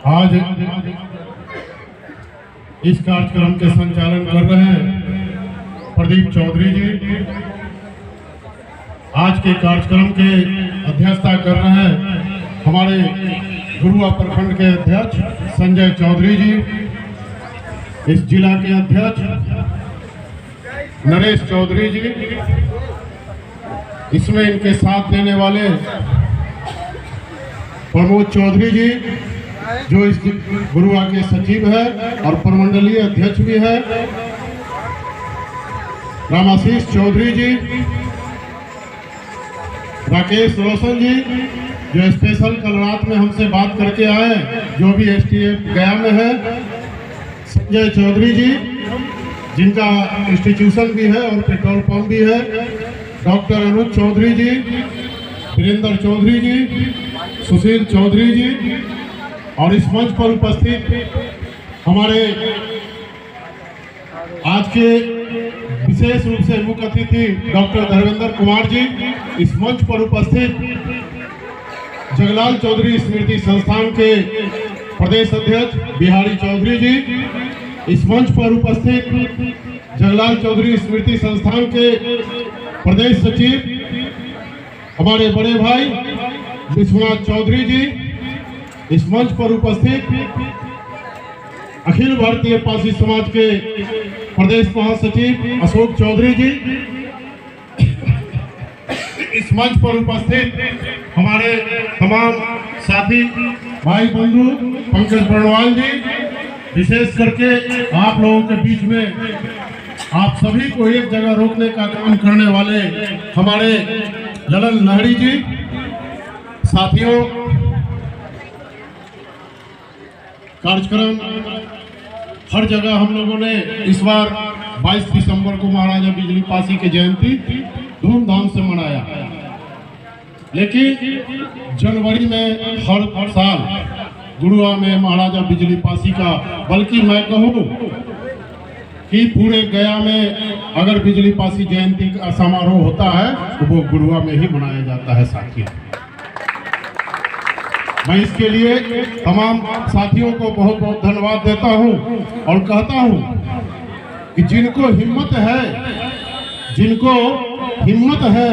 आज इस कार्यक्रम के संचालन कर रहे हैं प्रदीप चौधरी जी। आज के कार्यक्रम के अध्यक्षता कर रहे हैं हमारे गुरुआ प्रखंड के अध्यक्ष संजय चौधरी जी। इस जिला के अध्यक्ष नरेश चौधरी जी। इसमें इनके साथ देने वाले प्रमोद चौधरी जी जो इस गुरुआ के सचिव है और प्रमंडलीय अध्यक्ष भी है, रामाशीष चौधरी जी, राकेश रोशन जी जो स्पेशल कल रात में हमसे बात करके आए, जो भी एसटीएफ गया में है, संजय चौधरी जी जिनका इंस्टीट्यूशन भी है और पेट्रोल पंप भी है, डॉक्टर अनुज चौधरी जी, वीरेंद्र चौधरी जी, सुशील चौधरी जी और इस मंच पर उपस्थित हमारे आज के विशेष रूप से मुख्य अतिथि डॉक्टर धर्मेंद्र कुमार जी, इस मंच पर उपस्थित जगलाल चौधरी स्मृति संस्थान के प्रदेश अध्यक्ष बिहारी चौधरी जी, इस मंच पर उपस्थित जगलाल चौधरी स्मृति संस्थान के प्रदेश सचिव हमारे बड़े भाई विश्वनाथ चौधरी जी, इस मंच पर उपस्थित अखिल भारतीय पासी समाज के प्रदेश महासचिव अशोक चौधरी जी, इस मंच पर उपस्थित हमारे तमाम साथी भाई बंधु पंकज बर्णवाल जी, विशेष करके आप लोगों के बीच में आप सभी को एक जगह रोकने का काम करने वाले हमारे ललन लहड़ी जी। साथियों, कार्यक्रम हर जगह हम लोगों ने इस बार 22 दिसंबर को महाराजा बिजली पासी की जयंती धूमधाम से मनाया, लेकिन जनवरी में हर साल गुरुआ में महाराजा बिजली पासी का, बल्कि मैं कहूँ कि पूरे गया में अगर बिजली पासी जयंती का समारोह होता है तो वो गुरुआ में ही मनाया जाता है। साथियों, मैं इसके लिए तमाम साथियों को बहुत बहुत धन्यवाद देता हूं और कहता हूं कि जिनको हिम्मत है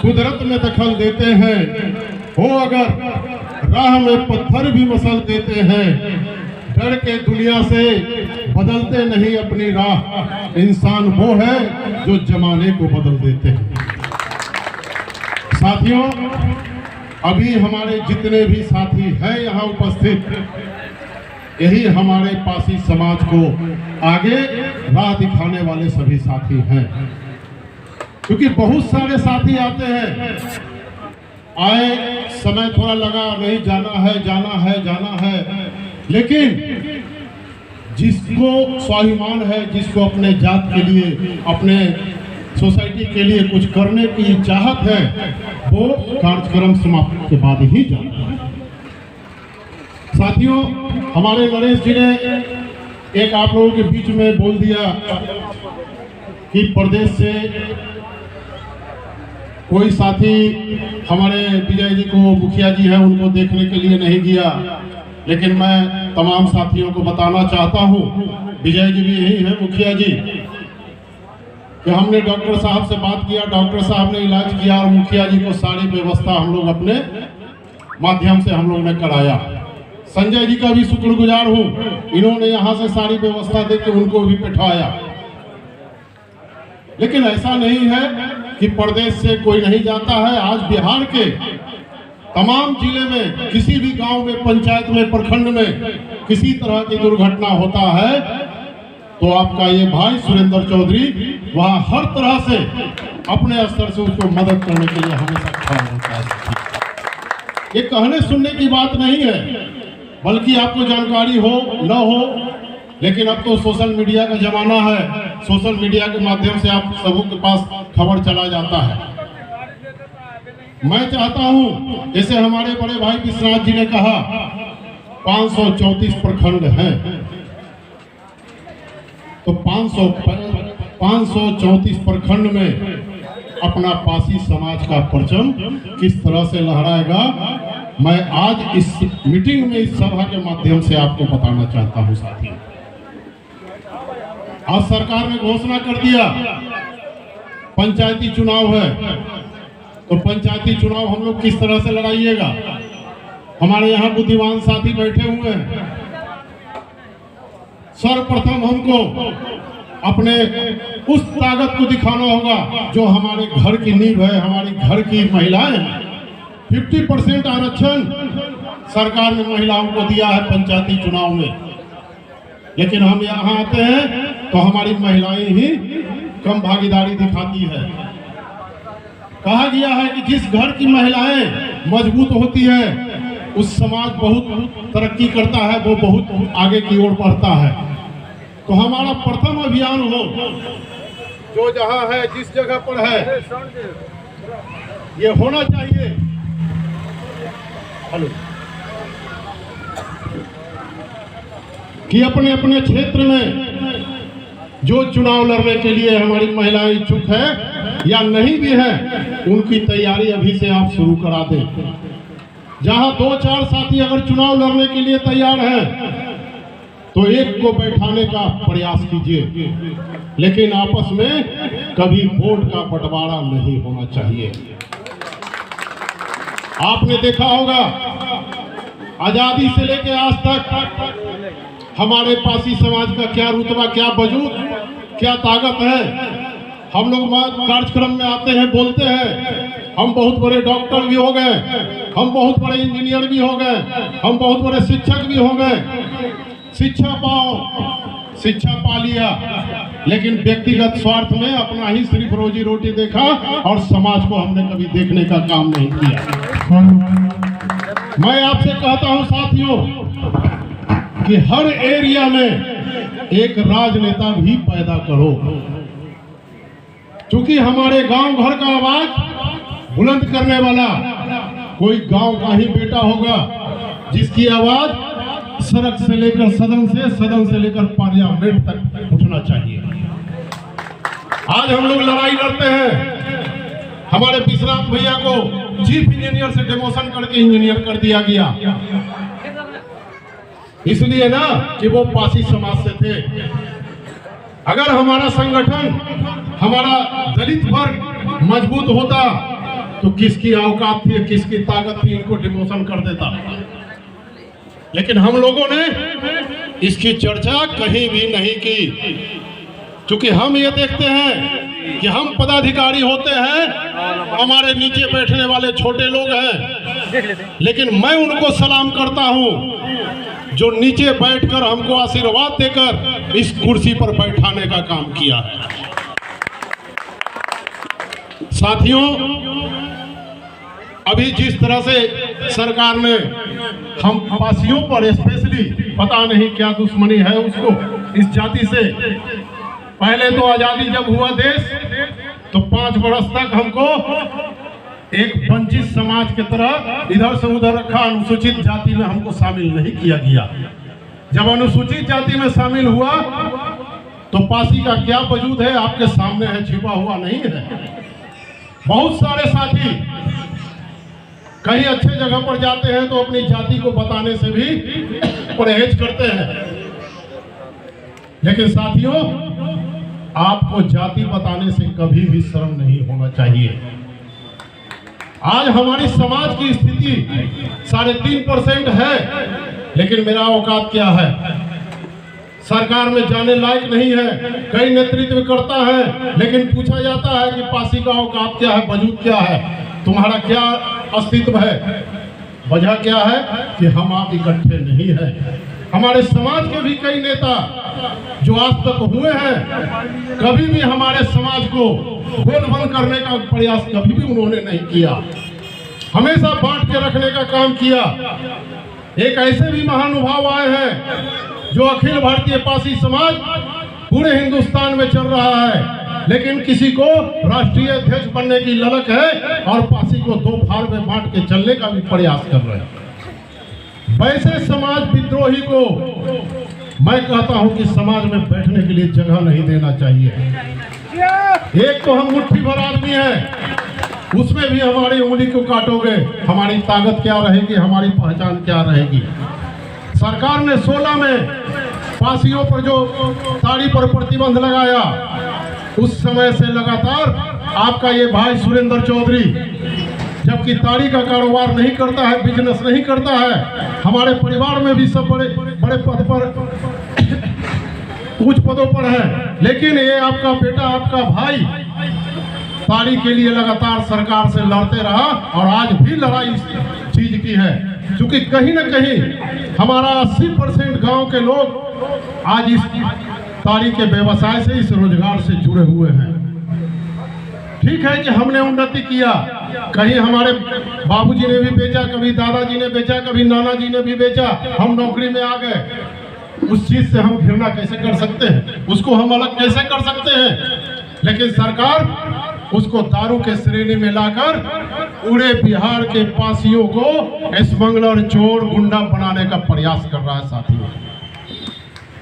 कुदरत में दखल देते हैं, वो अगर राह में पत्थर भी मसल देते हैं, डर के दुनिया से बदलते नहीं अपनी राह, इंसान वो है जो जमाने को बदल देते हैं। साथियों, अभी हमारे जितने भी साथी हैं यहाँ उपस्थित, यही हमारे पासी समाज को आगे राह दिखाने वाले सभी साथी हैं, क्योंकि बहुत सारे साथी आते हैं, आए समय थोड़ा लगा, नहीं जाना है, लेकिन जिसको स्वाभिमान है, जिसको अपने जात के लिए, अपने सोसाइटी के लिए कुछ करने की चाहत है, वो कार्यक्रम समाप्त के बाद ही जाता है। साथियों, हमारे नरेश जी ने एक आप लोगों के बीच में बोल दिया कि प्रदेश से कोई साथी हमारे विजय जी को, मुखिया जी हैं, उनको देखने के लिए नहीं गया, लेकिन मैं तमाम साथियों को बताना चाहता हूं, विजय जी भी यही है, मुखिया जी, कि हमने डॉक्टर साहब से बात किया, डॉक्टर साहब ने इलाज किया और मुखिया जी को सारी व्यवस्था हम लोग अपने माध्यम से हम लोग ने कराया। संजय जी का भी शुक्रगुजार हूं, इन्होंने यहां से सारी व्यवस्था देकर उनको भी बैठाया। लेकिन ऐसा नहीं है कि प्रदेश से कोई नहीं जाता है। आज बिहार के तमाम जिले में, किसी भी गांव में, पंचायत में, प्रखंड में किसी तरह की दुर्घटना होता है तो आपका ये भाई सुरेंद्र चौधरी वहां हर तरह से अपने स्तर से उसको मदद करने के लिए हमेशा खड़ा होता है। ये कहने सुनने की बात नहीं है, बल्कि आपको जानकारी हो न हो, लेकिन अब तो सोशल मीडिया का जमाना है, सोशल मीडिया के माध्यम से आप सबों के पास खबर चला जाता है। मैं चाहता हूं, जैसे हमारे बड़े भाई विश्वनाथ जी ने कहा, 534 प्रखंड हैं, तो 534 प्रखंड में अपना पासी समाज का परचम किस तरह से लहराएगा, मैं आज इस मीटिंग में, इस सभा के माध्यम से आपको बताना चाहता हूं साथियों। आज सरकार ने घोषणा कर दिया पंचायती चुनाव है, तो पंचायती चुनाव हम लोग किस तरह से लड़ाइएगा। हमारे यहाँ बुद्धिमान साथी बैठे हुए हैं। सर्वप्रथम हमको अपने उस ताकत को दिखाना होगा जो हमारे घर की नींव है, हमारी घर की महिलाएं हैं। 50% आरक्षण सरकार ने महिलाओं को दिया है पंचायती चुनाव में, लेकिन हम यहाँ आते हैं तो हमारी महिलाएं ही कम भागीदारी दिखाती है। कहा गया है कि जिस घर की महिलाएं मजबूत होती है उस समाज बहुत तरक्की करता है, वो बहुत आगे की ओर बढ़ता है। तो हमारा प्रथम अभियान हो, जो जहां है, जिस जगह पर है, ये होना चाहिए। हेलो, कि अपने अपने क्षेत्र में जो चुनाव लड़ने के लिए हमारी महिलाएं इच्छुक है या नहीं भी है, उनकी तैयारी अभी से आप शुरू करा दें। जहां 2-4 साथी अगर चुनाव लड़ने के लिए तैयार हैं तो एक को बैठाने का प्रयास कीजिए, लेकिन आपस में कभी वोट का बंटवारा नहीं होना चाहिए। आपने देखा होगा आजादी से लेकर आज तक हमारे पासी समाज का क्या रुतबा, क्या वजूद, क्या ताकत है। हम लोग कार्यक्रम में आते हैं, बोलते हैं हम बहुत बड़े डॉक्टर भी हो गए, हम बहुत बड़े इंजीनियर भी हो गए, हम बहुत बड़े शिक्षक भी हो गए। शिक्षा पा लिया, लेकिन व्यक्तिगत स्वार्थ में अपना ही सिर्फ रोजी रोटी देखा और समाज को हमने कभी देखने का काम नहीं किया। मैं आपसे कहता हूं साथियों कि हर एरिया में एक राजनेता भी पैदा करो, क्योंकि हमारे गांव घर का आवाज बुलंद करने वाला कोई गांव का ही बेटा होगा जिसकी आवाज सड़क से लेकर सदन से लेकर पार्लियामेंट तक उठना चाहिए। आज हम लोग लड़ाई लड़ते हैं, हमारे विश्राम भैया को चीफ इंजीनियर से डिमोशन करके इंजीनियर कर दिया गया, इसलिए ना कि वो पासी समाज से थे। अगर हमारा संगठन, हमारा दलित वर्ग मजबूत होता तो किसकी औकात थी, किसकी ताकत थी इनको डिमोशन कर देता। लेकिन हम लोगों ने इसकी चर्चा कहीं भी नहीं की, क्योंकि हम ये देखते हैं कि हम पदाधिकारी होते हैं, हमारे नीचे बैठने वाले छोटे लोग हैं, लेकिन मैं उनको सलाम करता हूं जो नीचे बैठकर हमको आशीर्वाद देकर इस कुर्सी पर बैठाने का काम किया है। साथियों, अभी जिस तरह से सरकार ने हम पासियों पर स्पेशली, पता नहीं क्या दुश्मनी है उसको इस जाति से, पहले तो आजादी जब हुआ देश तो 5 वर्ष तक हमको एक वंचित समाज की तरह इधर से उधर रखा, अनुसूचित जाति में हमको शामिल नहीं किया गया। जब अनुसूचित जाति में शामिल हुआ तो पासी का क्या वजूद है आपके सामने है, छिपा हुआ नहीं है। बहुत सारे साथी कहीं अच्छे जगह पर जाते हैं तो अपनी जाति को बताने से भी परहेज करते हैं, लेकिन साथियों आपको जाति बताने से कभी भी शर्म नहीं होना चाहिए। आज हमारी समाज की स्थिति 3.5% है, लेकिन मेरा औकात क्या है, सरकार में जाने लायक नहीं है। कई नेतृत्व करता है, लेकिन पूछा जाता है कि पासी का औकात क्या है, वजूद क्या है, तुम्हारा क्या अस्तित्व है। वजह क्या है कि हम आप इकट्ठे नहीं हैं। हमारे समाज के भी कई नेता जो आज तक हुए हैं, कभी भी हमारे समाज को गोलबंद करने का प्रयास कभी भी उन्होंने नहीं किया, हमेशा बांट के रखने का काम किया। एक ऐसे भी महानुभाव आए हैं जो अखिल भारतीय पासी समाज पूरे हिंदुस्तान में चल रहा है, लेकिन किसी को राष्ट्रीय अध्यक्ष बनने की ललक है और पासी को 2 भाग में बांट के चलने का भी प्रयास कर रहे हैं। वैसे समाज विद्रोही को मैं कहता हूं कि समाज में बैठने के लिए जगह नहीं देना चाहिए। एक तो हम मुट्ठी भर आदमी हैं, उसमें भी हमारी उंगली को काटोगे, हमारी ताकत क्या रहेगी, हमारी पहचान क्या रहेगी। सरकार ने 16 में फांसियों पर जो ताड़ी पर प्रतिबंध लगाया, उस समय से लगातार आपका ये भाई सुरेंद्र चौधरी, जबकि ताड़ी का कारोबार नहीं करता है, बिजनेस नहीं करता है, हमारे परिवार में भी सब बड़े बड़े पद पर उच्च पदों पर है, लेकिन ये आपका बेटा, आपका भाई ताड़ी के लिए लगातार सरकार से लड़ते रहा और आज भी लड़ाई इस चीज की है, क्योंकि कहीं ना कहीं हमारा 80% गांव के लोग आज इस ताड़ी के व्यवसाय से, इस रोजगार से जुड़े हुए हैं। ठीक है कि हमने उन्नति किया, कहीं हमारे बाबूजी ने भी बेचा, कभी दादाजी ने बेचा, कभी नाना जी ने भी बेचा, हम नौकरी में आ गए, उस चीज से हम घृणा कैसे कर सकते हैं, उसको हम अलग कैसे कर सकते हैं। लेकिन सरकार उसको दारू के श्रेणी में लाकर पूरे बिहार के पासियों को स्मगलर, चोर, गुंडा बनाने का प्रयास कर रहा है साथियों।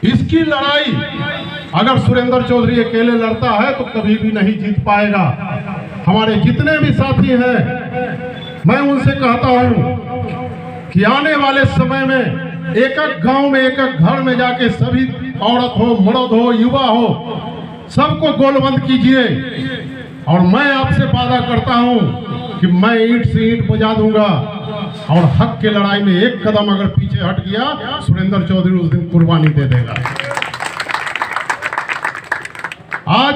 इसकी लड़ाई अगर सुरेंद्र चौधरी अकेले लड़ता है तो कभी भी नहीं जीत पाएगा। हमारे जितने भी साथी हैं, मैं उनसे कहता हूं कि आने वाले समय में एक एक गांव में, एक एक घर में जाके सभी औरत हो, मर्द हो, युवा हो, सबको गोलबंद कीजिए और मैं आपसे वादा करता हूं कि मैं ईंट से ईंट बजा दूंगा और हक के लड़ाई में एक कदम अगर पीछे हट गया, सुरेंद्र चौधरी उस दिन कुर्बानी दे देगा। आज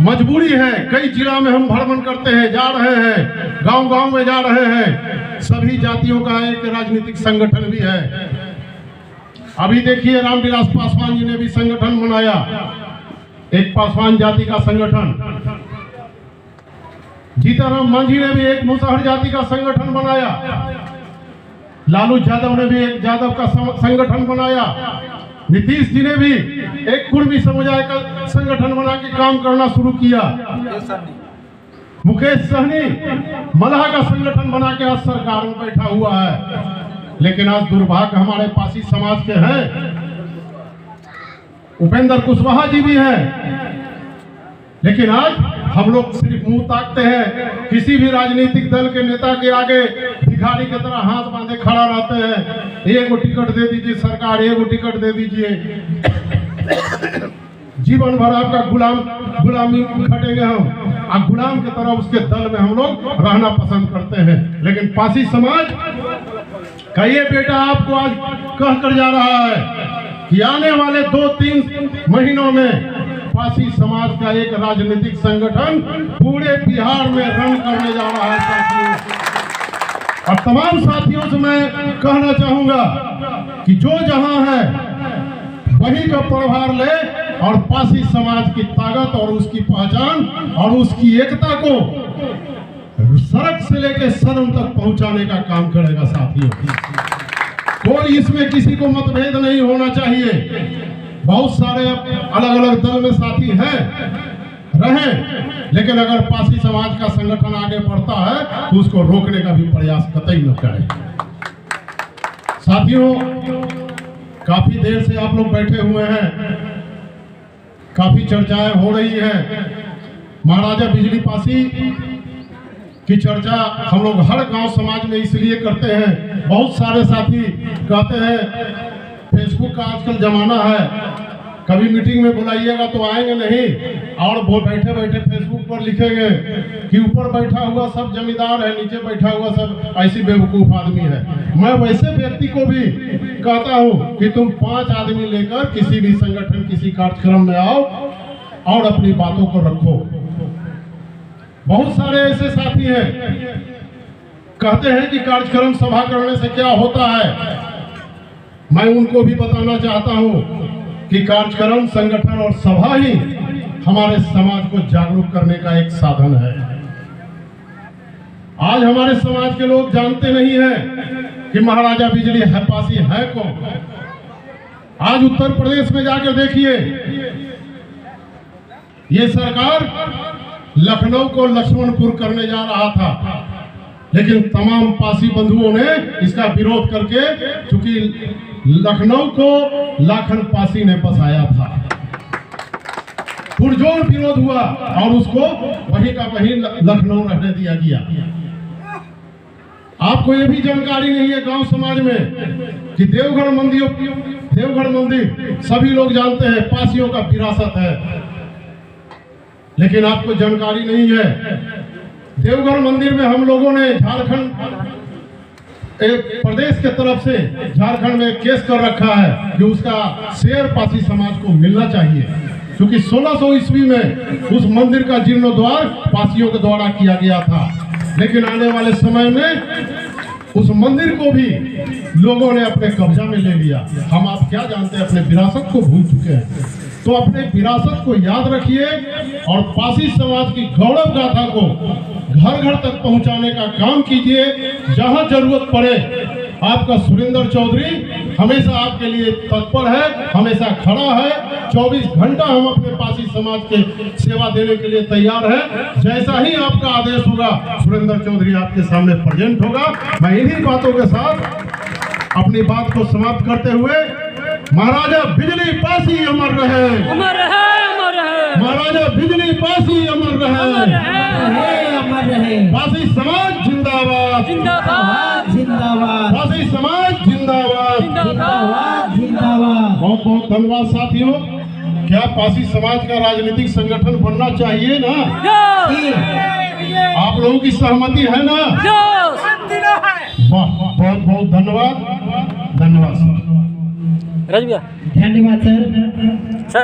मजबूरी है, कई जिला में हम भ्रमण करते हैं, जा रहे हैं, गांव-गांव में जा रहे हैं, सभी जातियों का एक राजनीतिक संगठन भी है। अभी देखिए रामविलास पासवान जी ने भी संगठन बनाया, एक पासवान जाति का संगठन। जीताराम मांझी ने भी एक मुसहर जाति का संगठन बनाया, लालू यादव ने भी एक यादव का संगठन बनाया, नीतीश जी ने भी एक कुर्मी समुदाय का संगठन बना के काम करना शुरू किया, मुकेश सहनी मल्लाह का संगठन बना के आज सरकार में बैठा हुआ है। लेकिन आज दुर्भाग्य हमारे पासी समाज के हैं, उपेंद्र कुशवाहा जी भी हैं, लेकिन आज हम लोग सिर्फ मुंह ताकते हैं, किसी भी राजनीतिक दल के नेता के आगे भिखारी की तरह हाथ बांधे खड़ा रहते हैं, एगो टिकट दे दीजिए सरकार, एगो टिकट दे दीजिए, जीवन भर आपका गुलामी खटेंगे हम, और गुलाम की तरह उसके दल में हम लोग रहना पसंद करते हैं। लेकिन पासी समाज का ये बेटा आपको आज कह कर जा रहा है कि आने वाले 2-3 महीनों में पासी समाज का एक राजनीतिक संगठन पूरे बिहार में रन करने जा रहा है साथियों। और तमाम साथियों से मैं कहना चाहूंगा कि जो जहां है वहीं का प्रभार ले और पासी समाज की ताकत और उसकी पहचान और उसकी एकता को सड़क से लेकर सदन तक पहुंचाने का काम करेगा साथियों। कोई इसमें किसी को मतभेद नहीं होना चाहिए। बहुत सारे अलग अलग दल में साथी हैं रहे, लेकिन अगर पासी समाज का संगठन आगे बढ़ता है तो उसको रोकने का भी प्रयास कतई न करें। साथियों, काफी देर से आप लोग बैठे हुए हैं, काफी चर्चाएं हो रही है। महाराजा बिजली पासी की चर्चा हम लोग हर गांव समाज में इसलिए करते हैं, बहुत सारे साथी कहते हैं फेसबुक का आजकल जमाना है, कभी मीटिंग में बुलाइएगा तो आएंगे नहीं, और वो बैठे बैठे फेसबुक पर लिखेंगे कि ऊपर बैठा हुआ सब जमींदार है, नीचे बैठा हुआ सब ऐसी बेवकूफ आदमी है। मैं वैसे व्यक्ति को भी कहता हूँ कि तुम 5 आदमी लेकर किसी भी संगठन, किसी कार्यक्रम में आओ और अपनी बातों को रखो। बहुत सारे ऐसे साथी हैं कहते हैं कि कार्यक्रम सभा करने से क्या होता है। मैं उनको भी बताना चाहता हूं कि कार्यक्रम, संगठन और सभा ही हमारे समाज को जागरूक करने का एक साधन है। आज हमारे समाज के लोग जानते नहीं हैं कि महाराजा बिजली है पासी है कौन। आज उत्तर प्रदेश में जाकर देखिए, ये सरकार लखनऊ को लक्ष्मणपुर करने जा रहा था, लेकिन तमाम पासी बंधुओं ने इसका विरोध करके, चूंकि लखनऊ को लाखन पासी ने बसाया था। पुरजोर विरोध हुआ और उसको वहीं का वहीं लखनऊ रहने दिया गया। आपको ये भी जानकारी नहीं है गांव समाज में कि देवघर मंदिर सभी लोग जानते हैं पासियों का विरासत है, लेकिन आपको जानकारी नहीं है देवघर मंदिर में हम लोगों ने झारखंड प्रदेश के तरफ से झारखंड में केस कर रखा है कि उसका शेयर पासी समाज को मिलना चाहिए, क्योंकि 1600 ईस्वी में उस मंदिर का जीर्णोद्धार पासियों के द्वारा किया गया था। लेकिन आने वाले समय में उस मंदिर को भी लोगों ने अपने कब्जा में ले लिया। हम आप क्या जानते हैं, अपने विरासत को भूल चुके हैं। तो अपने विरासत को याद रखिए और पासी समाज की गौरव गाथा को घर घर तक पहुंचाने का काम कीजिए। जहां जरूरत पड़े आपका सुरेंद्र चौधरी हमेशा आपके लिए तत्पर है, हमेशा खड़ा है। 24 घंटा हम अपने पासी समाज के सेवा देने के लिए तैयार हैं। जैसा ही आपका आदेश होगा सुरेंद्र चौधरी आपके सामने प्रेजेंट होगा। मैं इन्हीं बातों के साथ अपनी बात को समाप्त करते हुए, महाराजा बिजली पासी अमर रहे, अमर रहे, अमर रहे। महाराजा बिजली पासी अमर रहे, अमर रहे। पासी समाज जिंदाबाद, जिंदाबाद, जिंदाबाद, पासी समाज जिंदाबाद। जिंदाबाद, जिंदाबाद। बहुत बहुत धन्यवाद साथियों। क्या पासी समाज का राजनीतिक संगठन बनना चाहिए ना? आप लोगों की सहमति है ना? बहुत बहुत धन्यवाद, धन्यवाद सर। राज भैया धन्यवाद सर।